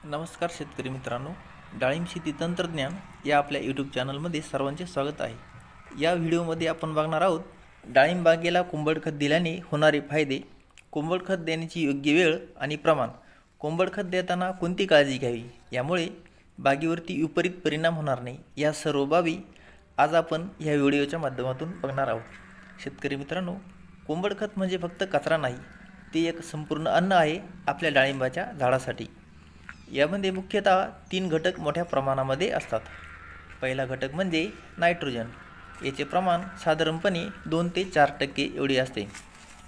नमस्कार शेतकरी मित्रांनो, डाळिंब शेती तंत्रज्ञान या आपल्या यूट्यूब चॅनलमध्ये सर्वांचे स्वागत आहे. या व्हिडिओमध्ये आपण बघणार आहोत डाळिंब बागेला कोंबड खत दिल्याने होणारे फायदे, कोंबड खत देण्याची योग्य वेळ आणि प्रमाण, कोंबड खत देताना कोणती काळजी घ्यावी, यामुळे बागेवरती विपरीत परिणाम होणार नाही, या सर्व बाबी आज आपण या व्हिडिओच्या माध्यमातून बघणार आहोत. शेतकरी मित्रांनो, कोंबड खत म्हणजे फक्त कचरा नाही, ते एक संपूर्ण अन्न आहे आपल्या डाळिंबाच्या झाडासाठी. यामध्ये मुख्यतः 3 घटक मोठ्या प्रमाणामध्ये असतात. पहिला घटक म्हणजे नायट्रोजन. याचे प्रमाण साधारणपणे 2 ते 4% एवढे असते.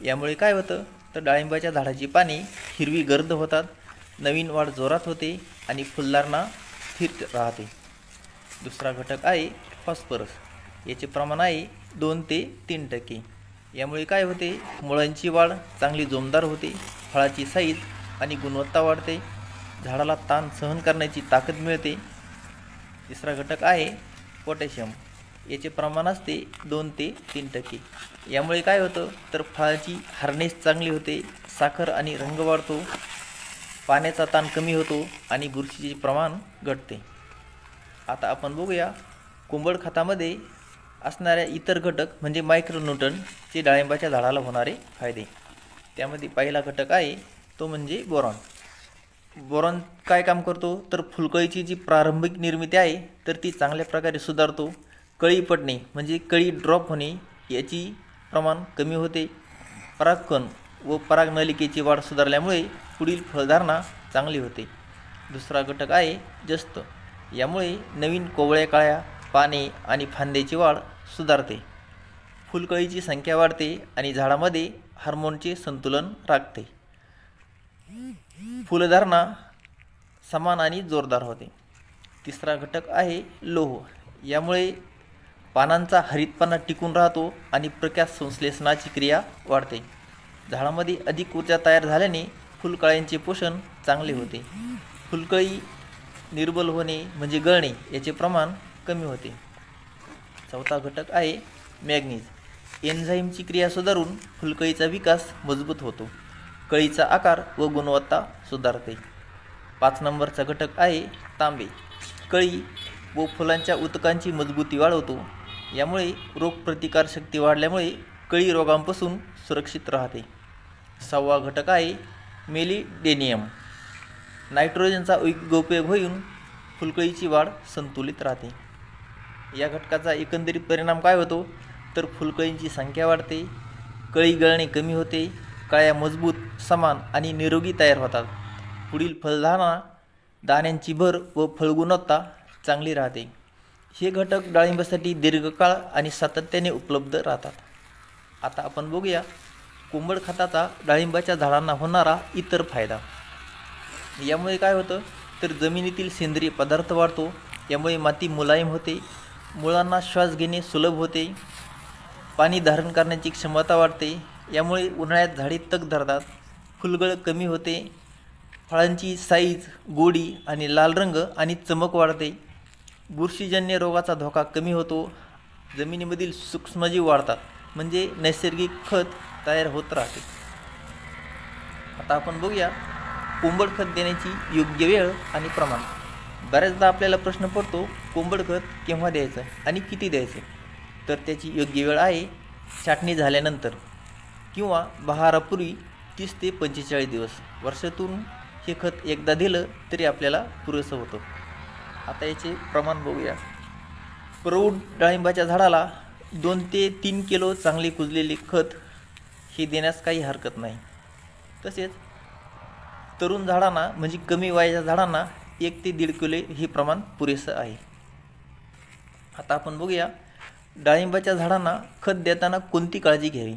यामुळे काय होतं तर डाळिंबाच्या झाडाची पाने हिरवी गर्द होतात, नवीन वाढ जोरात होते आणि फुलधारणा स्थिर राहते. दुसरा घटक आहे फॉस्फरस. याचे प्रमाण आहे 2 ते 3%. यामुळे काय होते, मुळांची वाढ चांगली जोमदार होते, फळाची साईज आणि गुणवत्ता वाढते, झाडाला ताण सहन करण्याची ताकद मिळते. तिसरा घटक आहे पोटॅशियम. याचे प्रमाण असते 2 ते 3%. यामुळे काय होतं तर फळाची हार्नेस चांगली होते, साखर आणि रंग वाढतो, पाण्याचा ताण कमी होतो आणि बुरशीचे प्रमाण घटते. आता आपण बघूया कोंबड खतामध्ये असणाऱ्या इतर घटक म्हणजे मायक्रोन्यूट्रनचे डाळिंबाच्या झाडाला होणारे फायदे. त्यामध्ये पहिला घटक आहे तो म्हणजे बोरॉन. बोरॉन काय काम करतो तर फुलकळीची जी प्रारंभिक निर्मिती आहे तर ती चांगल्या प्रकारे सुधारतो. कळी पडणे म्हणजे कळी ड्रॉप होणे याची प्रमाण कमी होते. परागकण व परागनलिकेची वाढ सुधारल्यामुळे पुढील फळधारणा चांगली होते. दुसरा घटक आहे जस्त. यामुळे नवीन कोवळ्या काळ्या पाने आणि फांद्याची वाढ सुधारते, फुलकळीची संख्या वाढते आणि झाडामध्ये हार्मोनचे संतुलन राखते. फुलधारणा समान आणि जोरदार होते. तिसरा घटक आहे लोह. यामुळे पानांचा हरितपणा टिकून राहतो आणि प्रकाश संश्लेषणाची क्रिया वाढते. झाडामध्ये अधिक ऊर्जा तयार झाल्याने फुलकळ्यांचे पोषण चांगले होते. फुलकळी निर्बल होणे म्हणजे गळणे याचे प्रमाण कमी होते. चौथा घटक आहे मॅग्नीज. एन्झाईमची क्रिया सुधारून फुलकळीचा विकास मजबूत होतो, कळीचा आकार व गुणवत्ता सुधारते. 5 नंबरचा घटक आहे तांबे. कळी व फुलांच्या उतकांची मजबूती वाढवतो. यामुळे रोगप्रतिकारशक्ती वाढल्यामुळे कळी रोगांपासून सुरक्षित राहते. 6वा घटक आहे मेलिडेनियम. नायट्रोजनचा उपयोग होऊन फुलकळीची वाढ संतुलित राहते. या घटकाचा एकंदरीत परिणाम काय होतो तर फुलकळींची संख्या वाढते, कळी गळणे कमी होते, कळ्या मजबूत, समान आणि निरोगी तयार होतात. पुढील फळधारणा, दाण्यांची भर व फळगुणवत्ता चांगली राहते. हे घटक डाळिंबासाठी दीर्घकाळ आणि सातत्याने उपलब्ध राहतात. आता आपण बघूया कोंबड खताचा डाळिंबाच्या झाडांना होणारा इतर फायदा. यामुळे काय होतं तर जमिनीतील सेंद्रिय पदार्थ वाढतो. यामुळे माती मुलायम होते, मुळांना श्वास घेणे सुलभ होते, पाणी धारण करण्याची क्षमता वाढते. यामुळे उन्हाळ्यात झाडे तग धरतात, फुलगळ कमी होते, फळांची साईज, गोडी आणि लाल रंग आणि चमक वाढते, बुरशीजन्य रोगाचा धोका कमी होतो, जमिनीमधील सूक्ष्मजीव वाढतात म्हणजे नैसर्गिक खत तयार होत राहते. आता आपण बघूया कोंबड खत देण्याची योग्य वेळ आणि प्रमाण. बऱ्याचदा आपल्याला प्रश्न पडतो कोंबड खत केव्हा द्यायचं आणि किती द्यायचं. तर त्याची योग्य वेळ आहे छाटणी झाल्यानंतर किंवा बहारापूर्वी 30 ते 45 दिवस. वर्षातून हे खत एकदा दिलं तरी आपल्याला पुरेसं होतं. आता याचे प्रमाण बघूया. प्रौढ डाळिंबाच्या झाडाला 2 ते 3 किलो चांगले कुजलेले खत हे देण्यास काही हरकत नाही. तसेच तरुण झाडांना म्हणजे कमी वयाच्या झाडांना 1 ते 1.5 किलो हे प्रमाण पुरेसं आहे. आता आपण बघूया डाळिंबाच्या झाडांना खत देताना कोणती काळजी घ्यावी.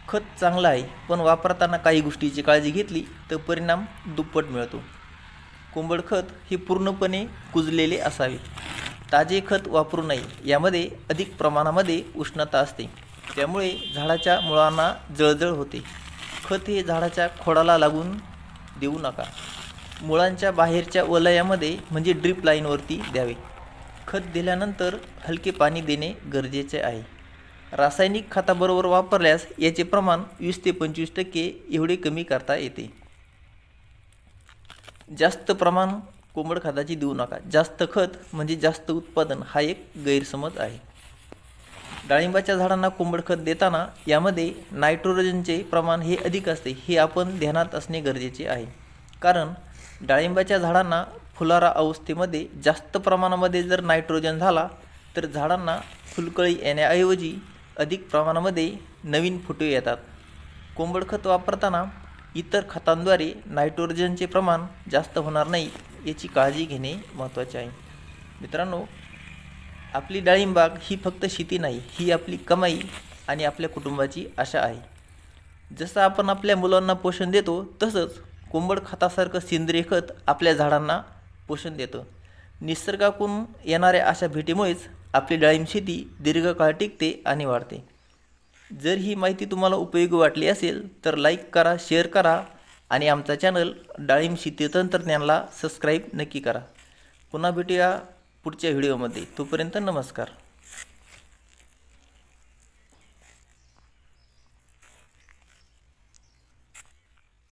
खत चांगलं आहे पण वापरताना काही गोष्टीची काळजी घेतली तर परिणाम दुप्पट मिळतो. कोंबड खत हे पूर्णपणे कुजलेले असावे. ताजे खत वापरू नये. यामध्ये अधिक प्रमाणामध्ये उष्णता असते, त्यामुळे झाडाच्या मुळांना जळजळ होते. खत हे झाडाच्या खोडाला लागून देऊ नका. मुळांच्या बाहेरच्या वलयामध्ये म्हणजे ड्रीप लाईनवरती द्यावे. खत दिल्यानंतर हलके पाणी देणे गरजेचे आहे. रासायनिक खताबरोबर वापरल्यास याचे प्रमाण 20 ते 25% एवढे कमी करता येते. जास्त प्रमाण कोंबड खताची देऊ नका. जास्त खत म्हणजे जास्त उत्पादन हा एक गैरसमज आहे. डाळिंबाच्या झाडांना कोंबड खत देताना यामध्ये नायट्रोजनचे प्रमाण हे अधिक असते हे आपण ध्यानात असणे गरजेचे आहे. कारण डाळिंबाच्या झाडांना फुलारा अवस्थेमध्ये जास्त प्रमाणामध्ये जर नायट्रोजन झाला तर झाडांना फुलकळी येण्याऐवजी अधिक प्रमाणामध्ये नवीन फुटे येतात. कोंबड खत वापरताना इतर खतांद्वारे नायट्रोजनचे प्रमाण जास्त होणार नाही याची काळजी घेणे महत्त्वाचे आहे. मित्रांनो, आपली डाळिंब बाग ही फक्त शेती नाही, ही आपली कमाई आणि आपल्या कुटुंबाची आशा आहे. जसं आपण आपल्या मुलांना पोषण देतो तसंच कोंबड खतासारखं सेंद्रिय खत आपल्या झाडांना पोषण देतं. निसर्गाकडून येणाऱ्या अशा भेटीमुळेच आपली डाळिंब शेती दीर्घकाळ टिकते आणि वाढते. जर ही माहिती तुम्हाला उपयोगी वाटली असेल तर लाईक करा, शेअर करा आणि आमचा चॅनल डाळिंब शेती तंत्रज्ञानला सबस्क्राईब नक्की करा. पुन्हा भेटूया पुढच्या व्हिडिओमध्ये. तोपर्यंत नमस्कार.